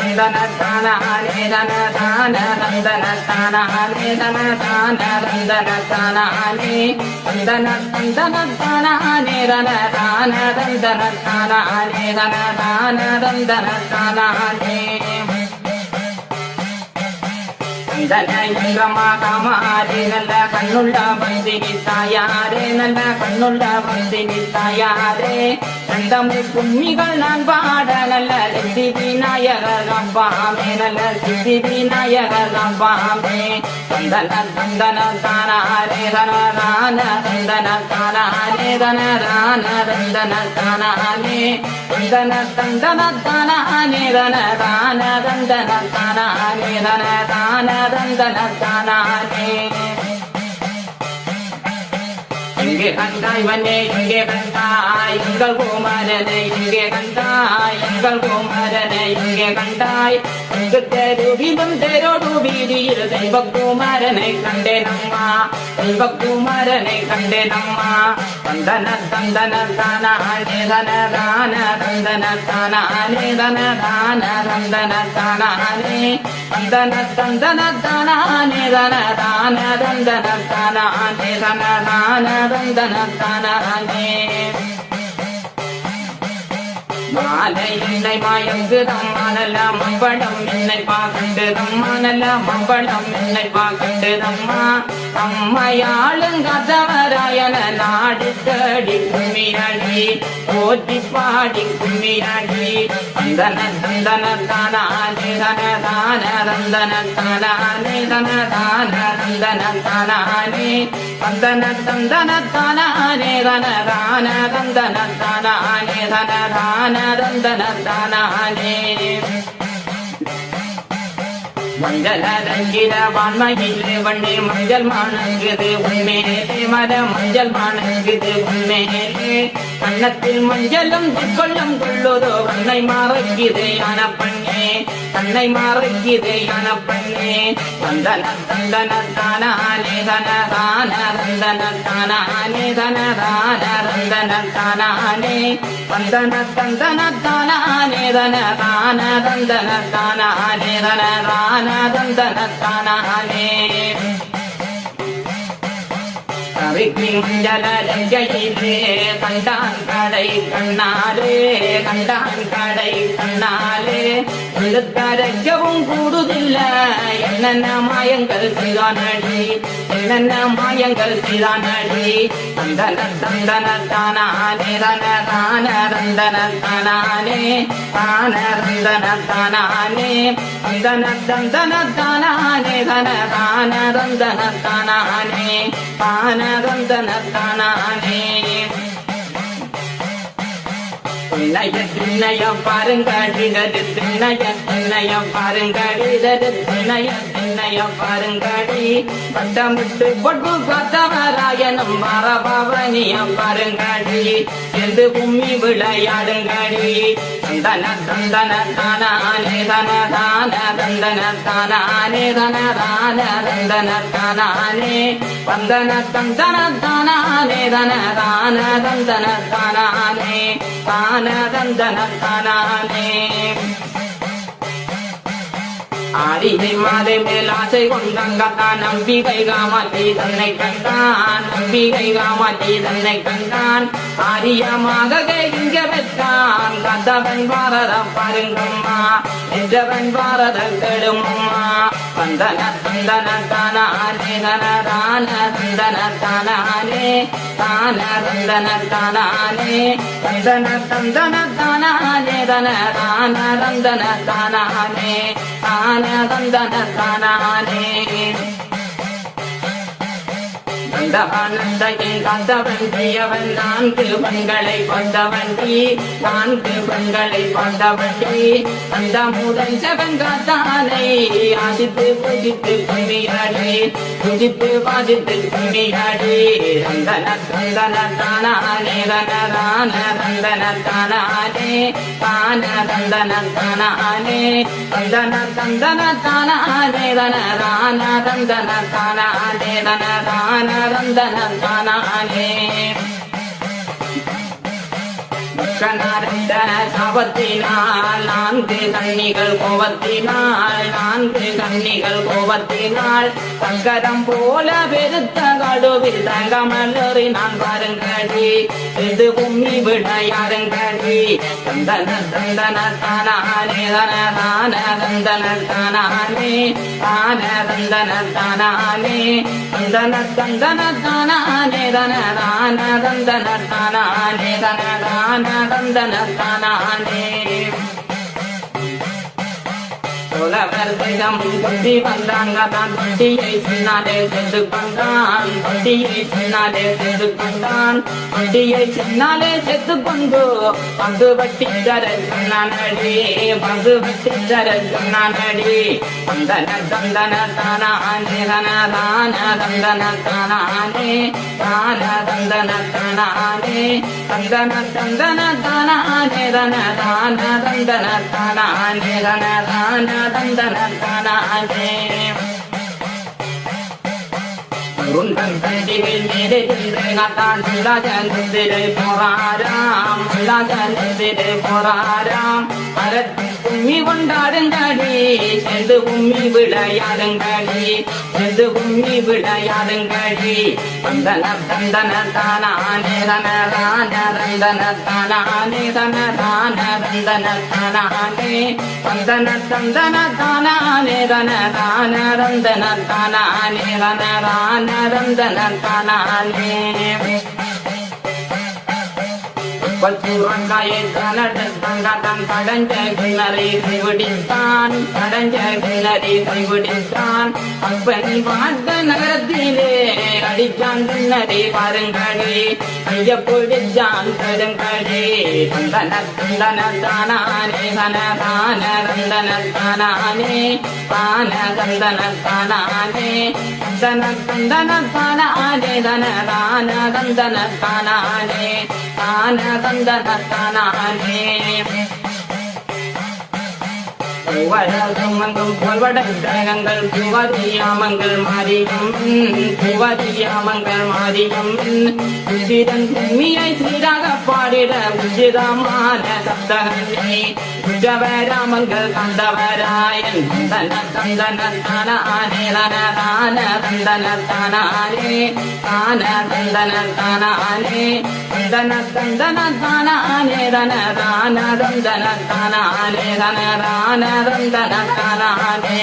தந்தனத்தானே தன தான தந்தனத்தானே தன தான தந்தனத்தானே தந்தனத்தானே தன தான தந்தனத்தானே தன தான தந்தனத்தானே காமாரே நல்ல கண்ணுள்ள பந்தினி தாயாரே நல்ல கண்ணுள்ள பந்தினி தாயாரே தந்தமிழ் கும்மிகள் நான் பாட நல்ல சித்தி விநாயகர் பாமே நல்ல சித்தி விநாயகர் பாமே தந்தன தந்தன தானாரே தனரான தந்தன தானாரே தனரான தந்தன தானானே தந்தன தந்தன தானானே தனரான தந்தன தானானே தனரான தந்தன தானானே இங்கே கண்டாய் வந்தே இங்கே கண்டாய் எங்கள் குமாரனை இங்கே கண்டாய் எங்கள் குமாரனை இங்கே கண்டாய் தெருவிலும் தெரோடு வீதியில் தெய்வக்குமாரனை கண்டேனம்மா தெய்வக்குமாரனை கண்டேனம்மா தந்தன தந்தன தானானே தனதான தந்தன தானானே தனதான தந்தன தானானே தந்தன தந்தன தானானே தனதான தந்தன தானானே தனதான தந்தன தானானே மாலை என்னை மாயங்குதம்மா நல்ல மம்பளம் என்னை பார்க்கண்டுதம்மா நல்ல மம்பளம் என்னை பார்க்கண்டுதம்மா அம்மையாளுங்கதவராயன நாடு தேடி கும்மியடி போற்றி பாடி கும்மியடி தந்தன தந்தன தானானே தனதான தந்தன தானானே தனதான தந்தன தானானே தந்தன தந்தன தானானே தனதான தந்தன தானானே தனதான தந்தன தானானே மஞ்சள் ரங்கிட வான்மையிலே வண்டி மஞ்சள் மாணங்குது உண்மையிலே மர மஞ்சள் மாணங்குது உண்மையிலே கண்ணத்தில் மஞ்சளும் கொள்ளும் கொள்ளுதோ கண்ணை மறைக்குது யான பண்ணே கண்ணை மறைக்குது யான பண்ணே தந்தன தந்தன தானானே தனதான தந்தன தானானே தனதான தந்தன தானானே தந்தன தந்தன தானானே தனதான தந்தன தானானே தனதான தந்தன தானானே கவிக்கு மஞ்சள ரங்கையிலே கண்டான் கடை கண்ணாலே கண்டான் கடை கண்ணாலே எழுத்தரைக்கவும் கூடுதில்ல என்னென்ன மாயங்கள் செய்தானடி என்னென்ன மாயங்கள் செய்தானடி தந்தன தந்தன தானானே தனதான தந்தன தானானே தான தந்தன தானானே தந்தன தந்தன தானானே தனதான தந்தன தானானே தான தந்தன தானானே திண்ணைய திண்ணைய பாருங்கடிதது திண்ணைய திண்ணைய பாருங்கடிதது திண்ணைய திண்ணைய பாருங்கடி பட்டமிட்டு பொட்டு பார்த்தவராயனும் மரபவனிய பாருங்கடி எந்த கும்மி விளையாடுங்கடி தந்தன தந்தன தானானே தனதான தந்தன தானானே தனதான தந்தன தானானே வந்தன தந்தன தானானே தனதான தந்தன தானானே தான தந்தன தானானே ஆடியை மாதை மேல் ஆசை கொண்டங்கத்தான் நம்பிக்கை காமாட்டி தன்னை கண்டான் நம்பிக்கை காமாட்டி தன்னை கண்டான் ஆரியமாக இங்க பெற்றான் கதவன் பாரத பாருங்கம்மா என்றவன் பாரத கெடுமம்மா தந்தன தந்தன தானானே தனதான தந்தன தானானே தான தந்தன தானானே தந்தன தந்தன தானானே தனதான தந்தன தானானே தான தந்தன தானானே தந்தவனந்தையின் காத்தவண்டியவன் நான்கு பெண்களை கொண்டவண்டி நான்கு பெண்களை கொண்டவண்டி அந்த முதல் செவங்காத்தானை ஆசித்து பூஜித்து கும்பியாடி பூஜித்து பாதித்து கும்பியாடி தந்தன தந்தன தானானே தனதான தந்தன தானானே தான தந்தன தானானே தந்தன தந்தன தானானே தனதான தந்தன தானானே தனதான தந்தன தானானே கணார்ந்த சாபத்தினால் நான்கு கண்ணிகள் கோபத்தினால் நான்கு கண்ணிகள் கோபத்தினால் சங்கரம் போல பெருத்த கடுவில் தங்கமல்லறி நான் பாருங்கடி இது கும்மி விடையாருங்கடி தந்தன தந்தன தானானே தனதான தந்தன தானானே தான தந்தன தானானே தந்தன தந்தன தானானே தனதான தந்தன தானானே தனதான தந்தன தானானே சோழவர்தம் கொட்டி வந்தாங்க தான் கொட்டியை சின்னாலே சென்று கொண்டான் கொட்டியை சின்னாலே சென்று கொண்டான் கொட்டியை சின்னாலே செத்து கொண்டு பங்கு வட்டி தர சொன்னானடி பங்கு வட்டி தர சொன்னானடி தந்தன தந்தன தானானே தனதான தந்தன தானானே தான தந்தன தானானே தந்தன தந்தன தானானே தனதான தந்தன தானானே தனதான தந்தன தானானே உருண்டன் கண்டிவில் மேலே சென்றேன் சுல்லாஜந்திரை போராராம் சுல்லாஜந்திரை போராராம் மரத்தில் கும்மி கொண்டாடுங்கடி சென்று கும்மி விளையாடுங்கடி சென்று கும்மி விளையாடுங்கடி தந்தன தந்தன தானானே தனதான தந்தன தானானே தனதான தந்தன தானானே தந்தன தந்தன தானானே தனதான தந்தன தானானே தனதான தந்தன தானானே பல்சூரங்காயை தனடன் கடஞ்ச கிணறி கைவிடித்தான் கடஞ்ச கிணறி கைவிடித்தான் அப்பன் பாட்ட நகரத்திலே அடிச்சான் கிணறி பாருங்கடி கைய பிடிச்சான் கருங்கடி தந்தன தந்தன தானானே தனதான தந்தன தானானே தான தந்தன தானானே தந்தன தந்தன தானானே தனதான தந்தன தானானே தான தந்தன தானானே பூவரமங்கும் புல்வடங்கள் பூவதியாமங்கள் மாரியம் பூவதியாமங்கள் மாரியம் உச்சிதன் கும்மியை சீராக பாடிட உச்சிதமான சப்தகனே உஜவராமங்கள் கந்தவராயன் தந்தன தந்தன தானானே தனதான தந்தன தானானே தான தந்தன தானானே தந்தன தந்தன தானானே தனதான தந்தன தானானே தனதான தந்தன தானானே